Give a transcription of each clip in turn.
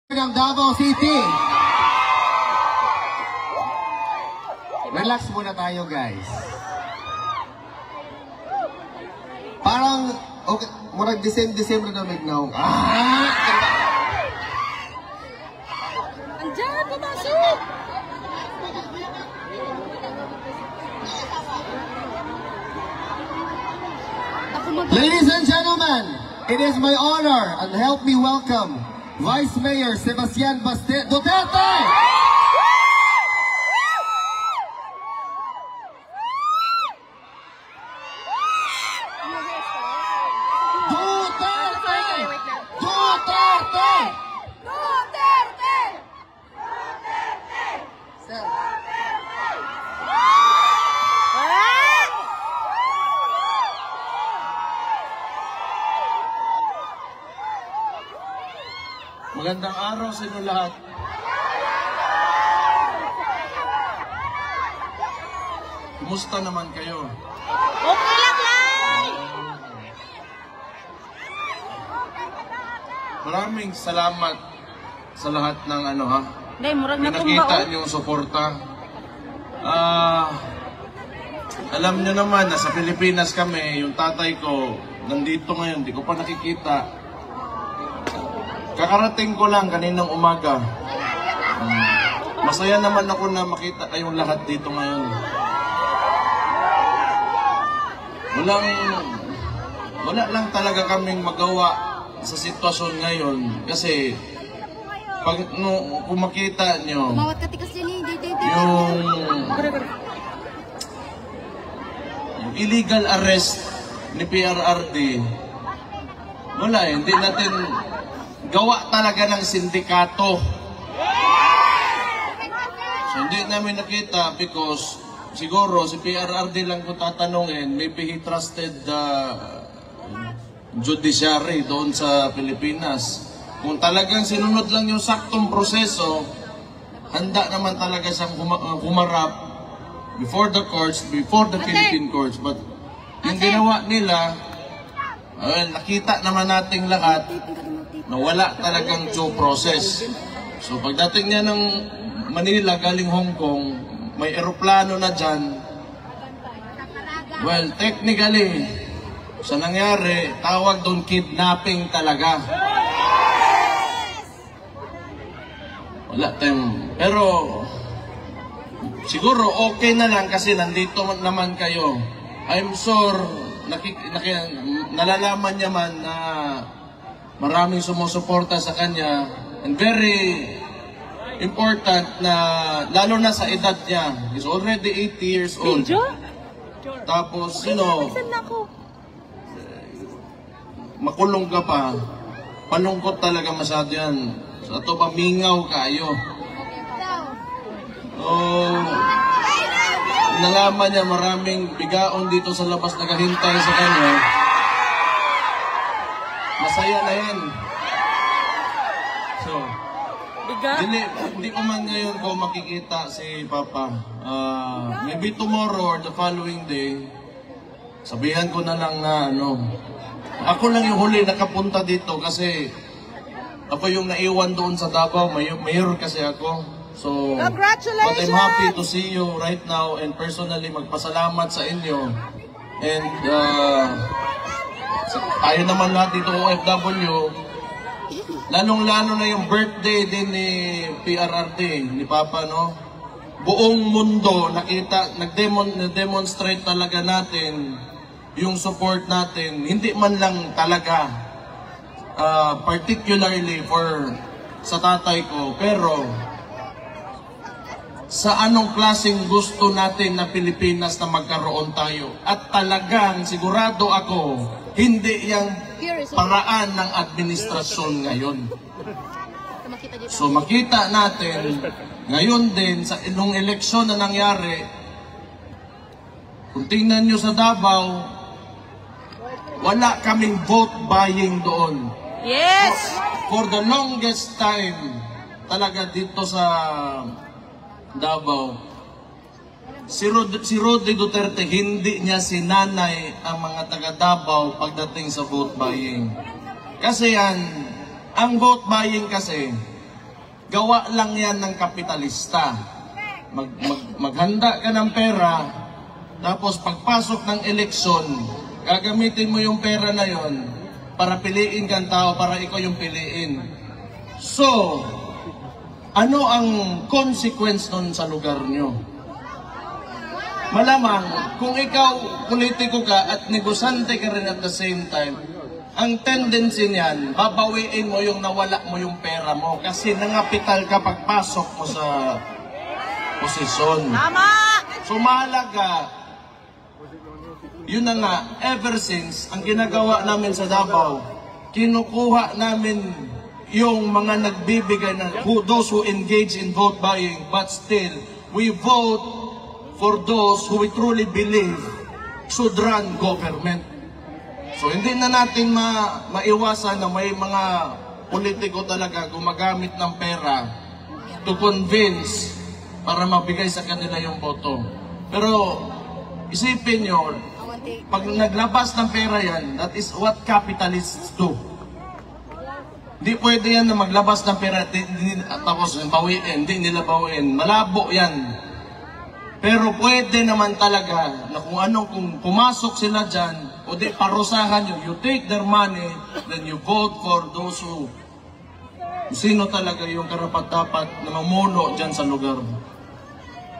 ng Davao City. Relax muna tayo, guys. Parang, okay, murag December na mignaw. Andiyan, pumasok! Ladies and gentlemen, it is my honor and help me welcome Vice Mayor Sebastian Duterte! Magandang araw sa inyo lahat. Kumusta naman kayo? Okay lang lang! Maraming salamat sa lahat ng Day, murag na pinakita niyong suporta. Alam niyo naman na sa Pilipinas kami, yung tatay ko nandito ngayon, di ko pa nakikita. Kakarating ko lang kaninang umaga. Masaya naman ako na makita kayong lahat dito ngayon. Wala lang talaga kaming magawa sa sitwasyon ngayon. Kasi kung makita nyo, yung illegal arrest ni PRRD, wala eh, hindi natin gawa talaga ng sindikato. So hindi namin nakita because siguro si PRRD lang kung tatanungin, maybe he trusted the judiciary doon sa Pilipinas. Kung talagang sinunod lang yung saktong proseso, handa naman talaga siyang humarap before the courts, before the Philippine courts. But yung ginawa nila, nakita naman nating lahat na wala talagang due process. So pagdating niya ng Manila galing Hong Kong, may eroplano na dyan. Well, technically, sa nangyari, tawag doon kidnapping talaga. Wala tayong, pero siguro okay na lang kasi nandito naman kayo. I'm sure nalalaman niya man na maraming sumusuporta sa kanya, and very important na lalo na sa edad niya. He's already 80 years old. Tapos, makulong ka pa. Palungkot talaga masyado yan. Sa ito pa, mingaw kayo. Nalaman niya maraming bigaon dito sa labas naghahintay sa kanya. Masaya na yan. So, hindi ko man ngayon ko makikita si Papa. Maybe tomorrow or the following day, sabihan ko na lang na ako lang yung huli nakapunta dito kasi ako yung naiwan doon sa Davao. Mayor kasi ako. So, but I'm happy to see you right now and personally magpasalamat sa inyo. And tayo naman lahat dito OFW, lalong-lalo na yung birthday din ni PRRD, ni Papa, no? Buong mundo nag-demonstrate talaga natin yung support natin. Hindi man lang talaga, particularly sa tatay ko, pero sa anong klaseng gusto natin na Pilipinas na magkaroon tayo. At talagang sigurado ako, hindi yung paraan ng administrasyon ngayon. So makita natin, ngayon din, sa nung eleksyon na nangyari, kung tingnan nyo sa Davao, wala kaming vote buying doon. Yes! For the longest time, talaga dito sa Davao, si Roddy Duterte, hindi niya sinanay ang mga taga Davao pagdating sa vote buying. Kasi yan, ang vote buying kasi, gawa lang yan ng kapitalista. Maghanda ka ng pera, tapos pagpasok ng eleksyon, gagamitin mo yung pera na yon para piliin kang tao, para ikaw yung piliin. So, ano ang consequence nun sa lugar nyo? Malamang, kung ikaw politiko ka at negosante ka rin at the same time, ang tendency niyan, babawiin mo yung nawala mo yung pera mo kasi nangapital ka pagpasok mo sa posisyon. Tama! So mahalaga, yun na nga, ever since, ang ginagawa namin sa Davao, kinukuha namin yung mga nagbibigay na, those who engage in vote buying, but still, we vote for those who we truly believe should run government. So hindi na natin maiwasan na may mga politiko talaga gumagamit ng pera to convince para mabigay sa kanila yung boto. Pero isipin nyo, pag naglabas ng pera yan, that is what capitalists do. Hindi pwede yan na maglabas ng pera tapos bawiin, hindi nila bawiin. Malabo yan. Pero pwede naman talaga na kung pumasok sila dyan, o di parusahan nyo, you take their money, then you vote for those who, sino talaga yung karapat-dapat na mamuno dyan sa lugar.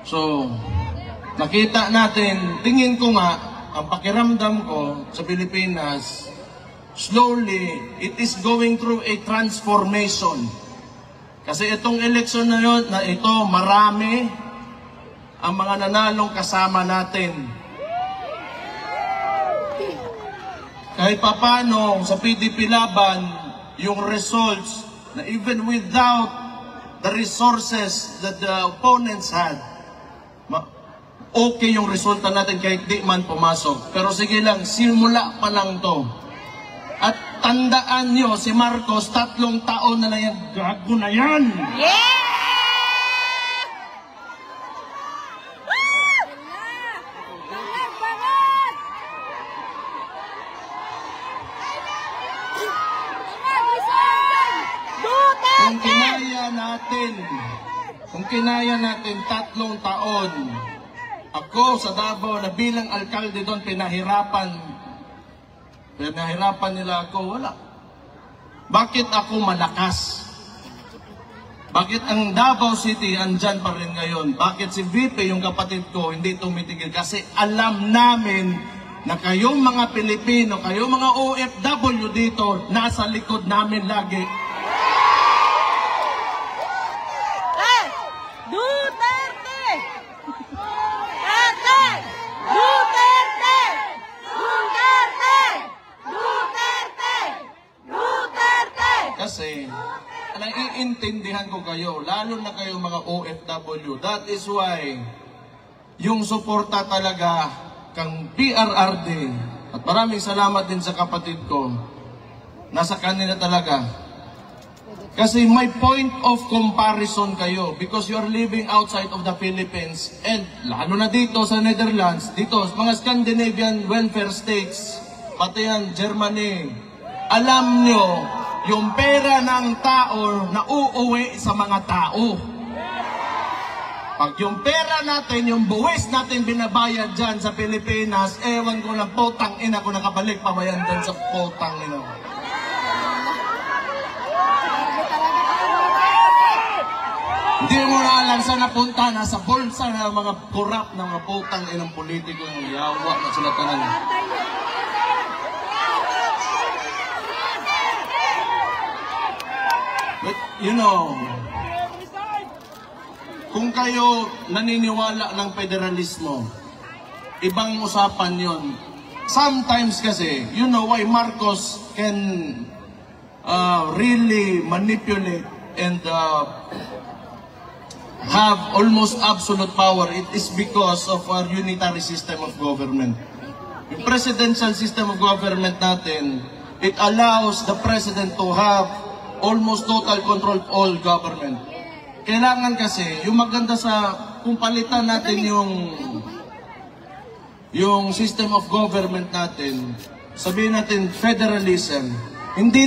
So, nakita natin, tingin ko nga, ang pakiramdam ko sa Pilipinas, slowly, it is going through a transformation. Kasi itong eleksyon na yun, na ito, marami ang mga nanalong kasama natin. Kahit papano sa PDP Laban, yung results na even without the resources that the opponents had, okay yung resulta natin kahit di man pumasok. Pero sige lang, simula pa lang to. At tandaan nyo, si Marcos, 3 taon na lang yan, gago na yan! Yeah! Kung kinaya natin 3 taon, ako sa Davao na bilang alkalde doon, pinahirapan nila ako, wala. Bakit ako malakas? Bakit ang Davao City andyan pa rin ngayon? Bakit si VP, yung kapatid ko, hindi tumitigil? Kasi alam namin na kayong mga Pilipino, kayong mga OFW dito, nasa likod namin lagi. Kasi, naiintindihan ko kayo, lalo na kayo mga OFW. That is why, yung suporta talaga kang PRRD, at maraming salamat din sa kapatid ko, nasa kanila talaga. Kasi may point of comparison kayo because you are living outside of the Philippines and lalo na dito sa Netherlands, dito, mga Scandinavian welfare states, pati yan, Germany. Alam nyo, yung pera ng tao na uuwi sa mga tao. Pag yung pera natin, yung buwis natin binabayad dyan sa Pilipinas, ewan ko na potang ina ko nakabalik pa ba yan dyan sa potang ina. Hindi mo na alam saan napunta, nasa bulsa na mga korap na mga potang inang politiko ng yawa na sila tanan. But, you know, kung kayo naniniwala ng federalismo, ibang usapan yon. Sometimes kasi, you know why Marcos can really manipulate and have almost absolute power. It is because of our unitary system of government. Yung presidential system of government natin, it allows the president to have almost total control of all government. Kailangan kasi, yung maganda sa, kung palitan natin yung system of government natin, sabihin natin federalism, hindi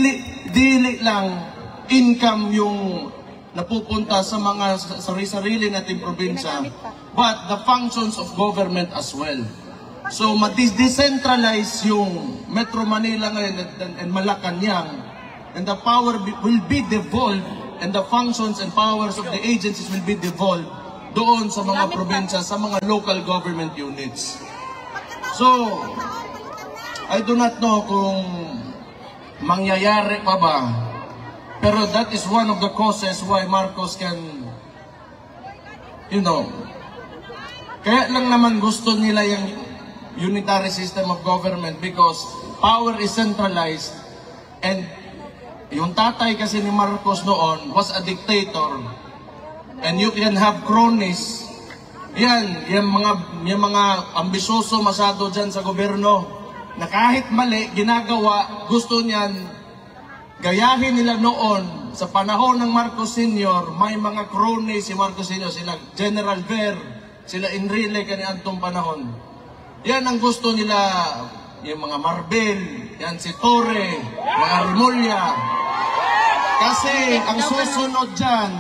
lang income yung napupunta sa mga sarili-sarili nating probinsya, but the functions of government as well. So, ma-decentralize yung Metro Manila ngayon and Malacanang, and the power will be devolved, and the functions and powers of the agencies will be devolved doon sa mga probinsya, sa mga local government units. So, I do not know kung mangyayari pa ba, pero that is one of the causes why Marcos can, kaya lang naman gusto nila yung unitary system of government because power is centralized, and yung tatay kasi ni Marcos noon was a dictator, and you can have cronies. Yung mga ambisyoso masyado dyan sa gobyerno, na kahit mali, ginagawa, gusto niyan, gayahin nila noon, sa panahon ng Marcos Sr., may mga cronies si Marcos Sr., sila General Ver, sila Enrile kaniadtong panahon. Yan ang gusto nila, yung mga Marbel, yan si Torre, mga Rimulya. Kasi ang susunod dyan,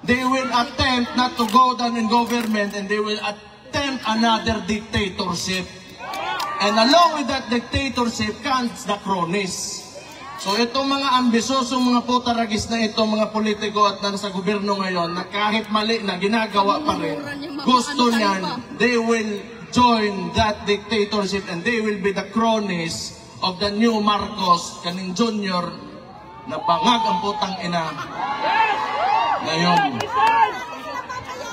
they will attempt not to go down in government, and they will attempt another dictatorship. And along with that dictatorship comes the cronies. So itong mga ambisosong mga putaragis na ito, mga politiko at nasa gobyerno ngayon, na kahit mali na ginagawa pa rin, gusto niyan, they will join that dictatorship, and they will be the cronies of the new Marcos, kaning Junior, na bangag ang putang ina ngayon.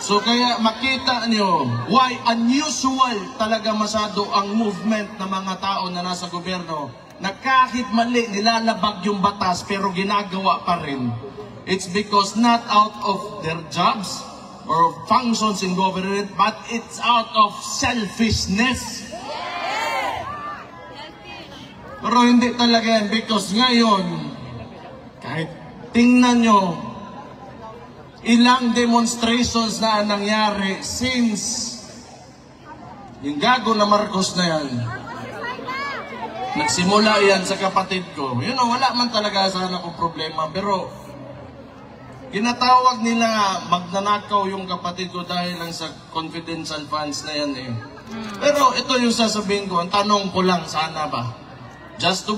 So kaya makita niyo why unusual talaga masyado ang movement ng mga tao na nasa gobyerno, na kahit mali nilalabag yung batas pero ginagawa pa rin. It's because not out of their jobs or functions in government, but it's out of selfishness. Pero hindi talaga yan, because ngayon, kahit tingnan nyo, ilang demonstrations na nangyari since yung gago na Marcos na yan. Nagsimula yan sa kapatid ko. Wala man talaga sana akong problema, pero ginatawag nila magnanakaw yung kapatid ko dahil lang sa confidential funds na yan eh. Pero ito yung sasabihin ko, ang tanong ko lang sana ba, just to,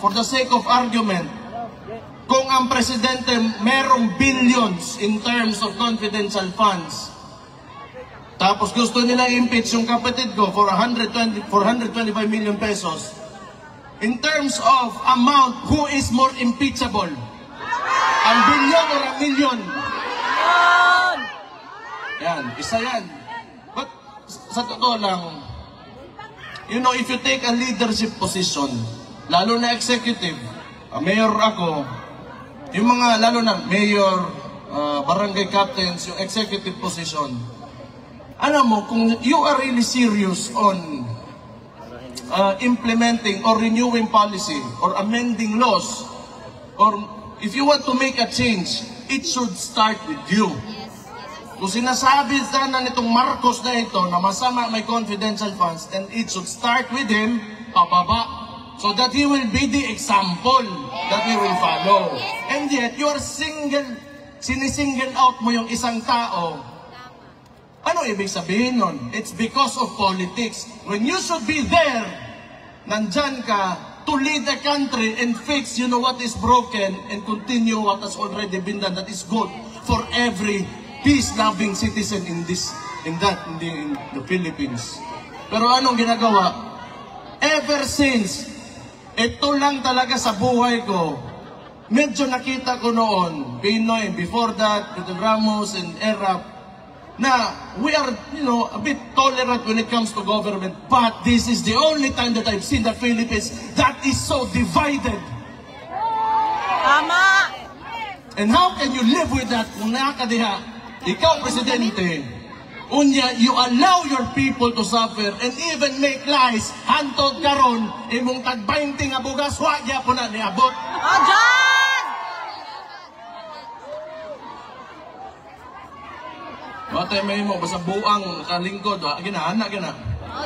for the sake of argument, kung ang presidente merong billions in terms of confidential funds, tapos gusto nila impeach yung kapatid ko for 125 million pesos, in terms of amount, who is more impeachable? Ang billion or ang million? Yan, isa yan. But sa totoo lang, if you take a leadership position, lalo na executive, mayor ako, yung mga, lalo na mayor, barangay captains, yung executive position, alam mo, kung you are really serious on implementing or renewing policy or amending laws, or if you want to make a change, it should start with you. Kung sinasabi sana nitong Marcos na ito na masama may confidential funds, then it should start with him, pababa, so that he will be the example that we will follow. And yet, you are sinisingle out mo yung isang tao. Ano ibig sabihin nun? It's because of politics. When you should be there, nandyan ka to lead the country and fix what is broken and continue what has already been done that is good for every peace-loving citizen in the Philippines. Pero anong ginagawa? Ever since, ito lang talaga sa buhay ko, medyo nakita ko noon, Pinoy, before that, Pedro Ramos and Erap, na we are, a bit tolerant when it comes to government, but this is the only time that I've seen the Philippines that is so divided. Tama! And how can you live with that kung nakakadiha? Ikaw, Presidente, unya, you allow your people to suffer and even make lies, hantod karon, imong tag-20 nga bugas, wagya po na niabot. John! Matay may mo, basta buang kalingkod, ginahana, gina.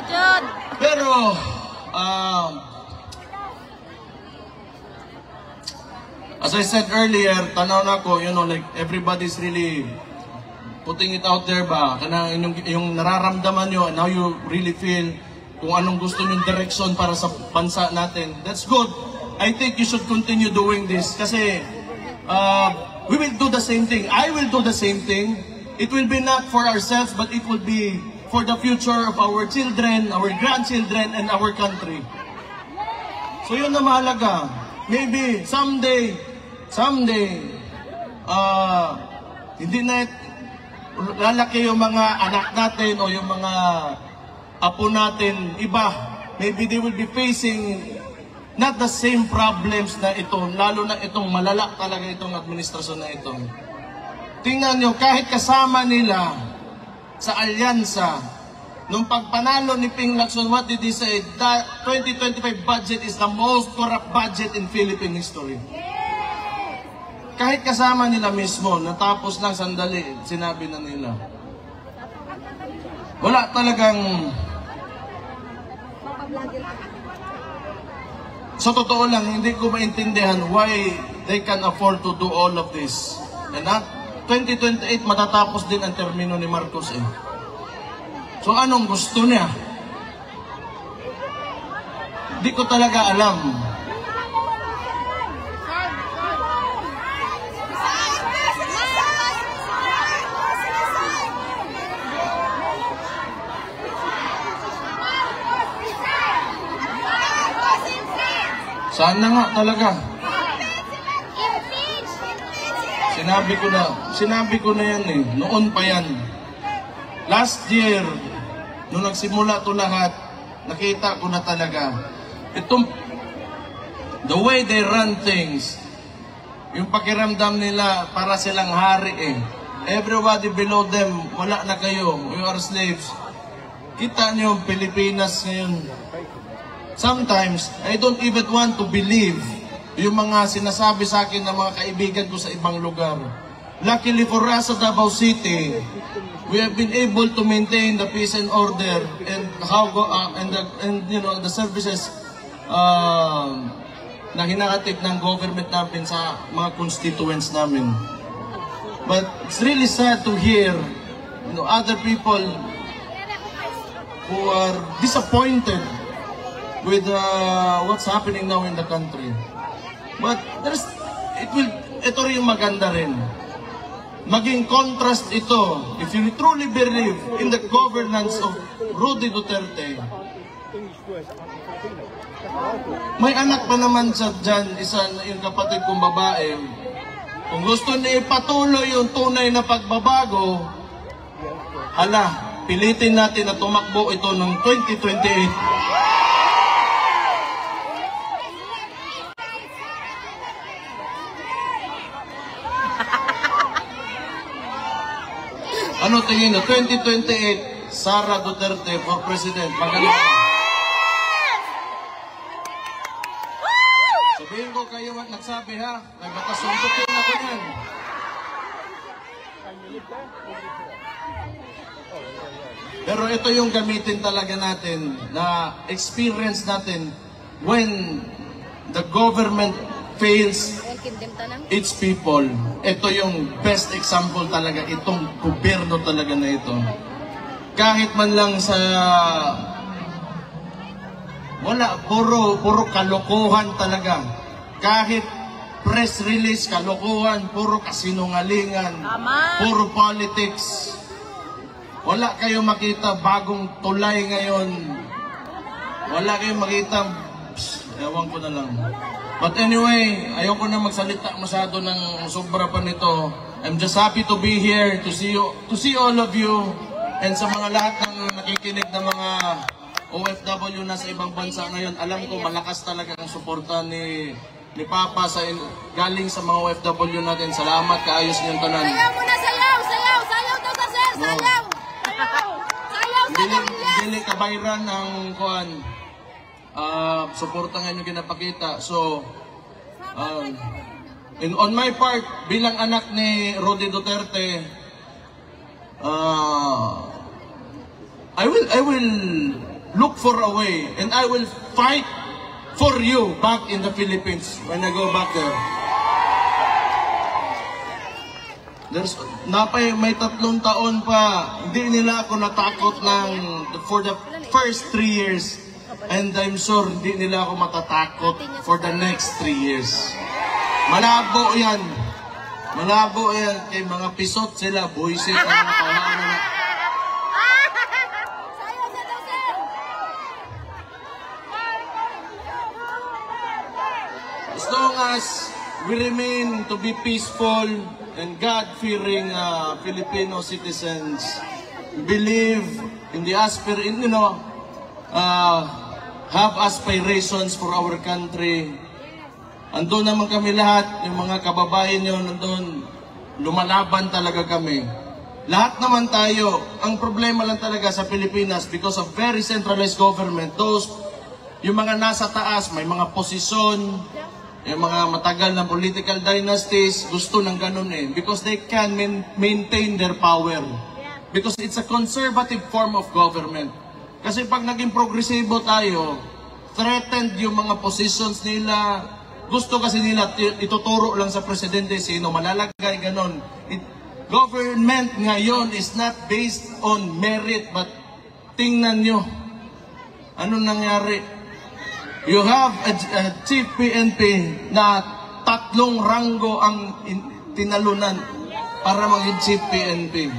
John! Pero, As I said earlier, tanaw na ko, like everybody's really putting it out there ba, kana yung nararamdaman nyo and how you really feel, kung anong gusto nyong direction para sa bansa natin. That's good. I think you should continue doing this kasi we will do the same thing. I will do the same thing. It will be not for ourselves, but it will be for the future of our children, our grandchildren, and our country. So yun na mahalaga. Maybe someday, hindi na lalaki yung mga anak natin o yung mga apo natin, iba. Maybe they will be facing not the same problems na ito, lalo na itong malala talaga itong administrasyon na ito. Tingnan nyo, kahit kasama nila sa alyansa, nung pagpanalo ni Ping Lacson, what did he say? The 2025 budget is the most corrupt budget in Philippine history. Kahit kasama nila mismo, natapos lang sandali, sinabi na nila. Wala talagang... Sa totoo lang, hindi ko maintindihan why they can afford to do all of this. And at 2028, matatapos din ang termino ni Marcos eh. So anong gusto niya? Hindi ko talaga alam. Sana nga talaga. Sinabi ko na yan eh. Noon pa yan. Last year, nung nagsimula to lahat, nakita ko na talaga. Itong, the way they run things, yung pakiramdam nila para silang hari eh. Everybody below them, wala na kayo. You are slaves. Kita niyo Pilipinas ngayon. Sometimes, I don't even want to believe yung mga sinasabi sa akin ng mga kaibigan ko sa ibang lugar. Luckily for us at Davao City, we have been able to maintain the peace and order and how the services na hinahatid ng government namin sa mga constituents namin. But it's really sad to hear other people who are disappointed with what's happening now in the country. But ito rin yung maganda rin. Maging contrast ito, if you truly believe in the governance of Rudy Duterte. May anak pa naman siya dyan, yung kapatid kong babae. Kung gusto niya ipatuloy yung tunay na pagbabago, pilitin natin na tumakbo ito ng 2028. Ano tingin nyo? 2028, Sara Duterte for President. Magaling. Yes! Sabihin ko kayo at nagsabi ha, nagmatasuntukin ako yan. Pero ito yung gamitin talaga natin, na experience natin when the government fails its people. Ito yung best example talaga, itong gobyerno talaga na ito. Kahit man lang sa puro kalokohan talaga. Kahit press release, kalokohan, puro kasinungalingan, puro politics. Wala kayong makita bagong tulay ngayon. Wala kayong makita, ewan ko na lang. But anyway, ayoko na magsalita masyado ng sobra pa nito. I'm just happy to be here, to see all of you, and sa mga lahat ng nakikinig na mga OFW na sa ibang bansa ngayon. Alam ko malakas talaga ang suporta ni Papa galing sa mga OFW natin. Salamat, kaayos niyong tanan. Sayaw muna, sayaw! Sayaw! Sayaw daw ka, sir! Sayaw! Sayaw! Dili kabayran ang kuan. Suporta nga yung ginapakita. So, on my part, bilang anak ni Rudy Duterte, I will look for a way and I will fight for you back in the Philippines when I go back there. may 3 taon pa, hindi nila ako natakot for the first 3 years. And I'm sure hindi nila ako matatakot for the next 3 years. Malabo yan. Malabo yan. Kay mga pisot sila, buisit na mga kawalan na. As long as we remain to be peaceful and God-fearing Filipino citizens, believe in the have aspirations for our country. Andun naman kami lahat, yung mga kababayan nyo, nandun, lumalaban talaga kami. Lahat naman tayo, ang problema lang talaga sa Pilipinas, because of very centralized government, yung mga nasa taas, may mga posisyon, yung mga matagal na political dynasties, gusto ng ganun eh. Because they can maintain their power. Because it's a conservative form of government. Kasi pag naging progresibo tayo, threatened yung mga positions nila. Gusto kasi nila ituturo lang sa presidente sino malalagay, ganun. Government ngayon is not based on merit, but tingnan nyo. Ano nangyari? You have a chief PNP na 3 ranggo ang tinalunan para maging chief PNP.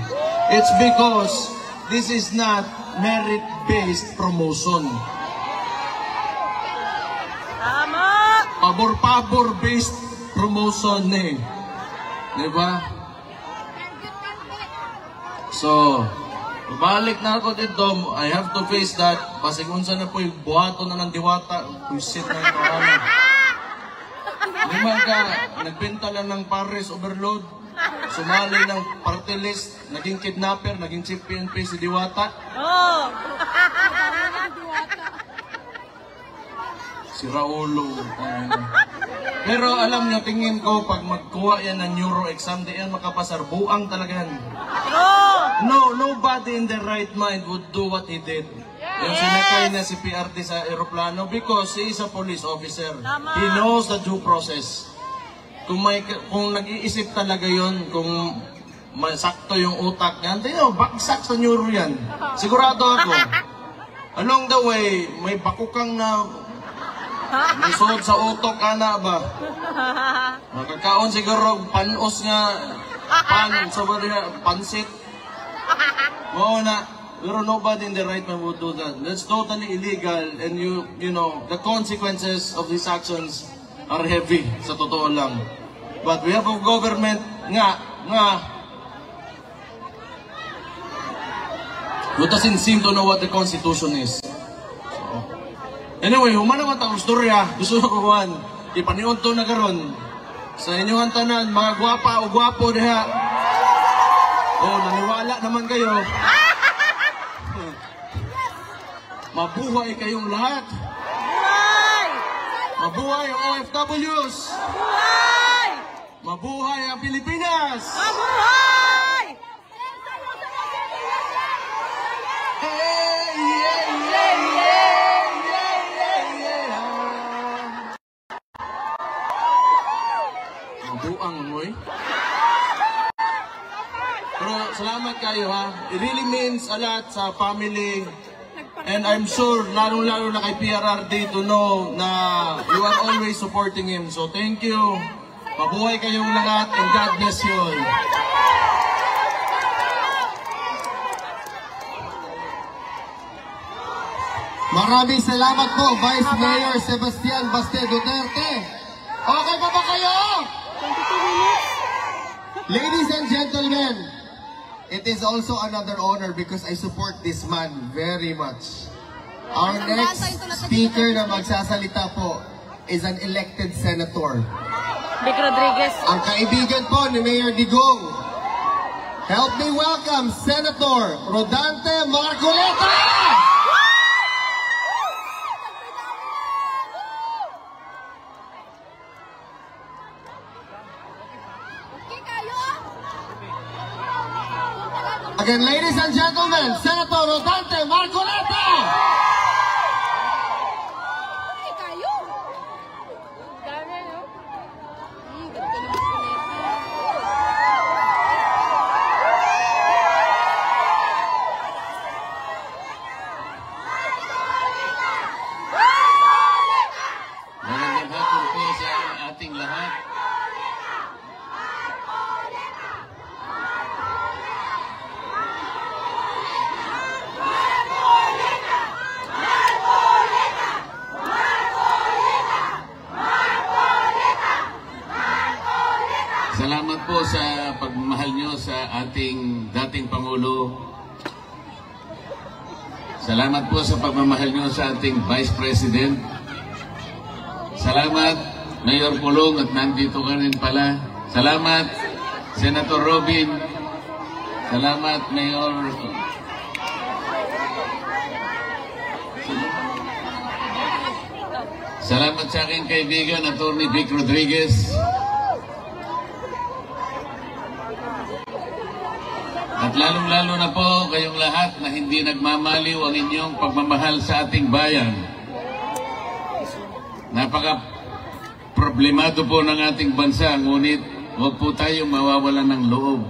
It's because this is not merit-based promotion. Tama! Pabor-pabor-based promotion eh. Diba? So, balik na ako dito, I have to face that. Pasigunsa na po yung buhato na ng diwata. Pusit na ito. Limang ka, nagbenta lang ng Paris overload. Sumali ng party list. Naging kidnapper, naging chief PNP si Diwata. Oh! Si Raulo. Pero alam nyo, tingin ko, pag magkuha yan ng neuro exam, di yan makapasar. Buang talaga yan. No, nobody in their right mind would do what he did. Yung sinakay na si PRT sa aeroplano because he is a police officer. He knows the due process. Kung nag-iisip talaga yon, kung sakto yung utak niya, bagsak sa neuro yan. Sigurado ako. Along the way, may bakukang na isod sa utok ana ba? Magkakaon siguro panos nga pansit. Oo na. Pero nobody in the right mind would do that. That's totally illegal, and you know, the consequences of these actions are heavy, sa totoo lang. But we have a government who doesn't seem to know what the Constitution is. So, anyway, humana naman ang storya. Gusto ko kuhan. Ipaniod to na karon. Sa inyong tanan, mga gwapa o gwapo diha. Oh, naniwala naman kayo. Mabuhay kayong lahat. Mabuhay! Mabuhay ang OFWs. Mabuhay! Mabuhay ang Pilipinas. Mabuhay! Hey, yeah, yeah, yeah, yeah, yeah, yeah. Mabuang moy. Pero salamat kayo ha. It really means a lot sa family. And I'm sure, lalong-lalo na kay PRRD to know na you are always supporting him. So thank you. Mabuhay kayong lahat and God bless you all. Maraming salamat po, Vice Mayor Sebastian Baste Duterte. Okay pa ba kayo? 22 minutes. Ladies and gentlemen, it is also another honor because I support this man very much. Our next speaker na magsasalita po is an elected senator. Vic Rodriguez. Ang kaibigan po ni Mayor Digong. Help me welcome Senator Rodante Marcoleta! Again, ladies and gentlemen, Senator Rodante Marcoleta! sa pagmamahal nyo sa ating dating Pangulo. Salamat po sa pagmamahal nyo sa ating Vice President. Salamat, Mayor Pulong, at nandito ka rin pala. Salamat, Senator Robin. Salamat, Mayor. Salamat sa aking kaibigan, Atty. Vic Rodriguez. At lalong-lalo na po kayong lahat na hindi nagmamaliw ang inyong pagmamahal sa ating bayan. Napaka-problemado po ng ating bansa, ngunit huwag po tayong mawawalan ng loob.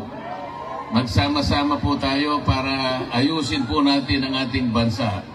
Magsama-sama po tayo para ayusin po natin ang ating bansa.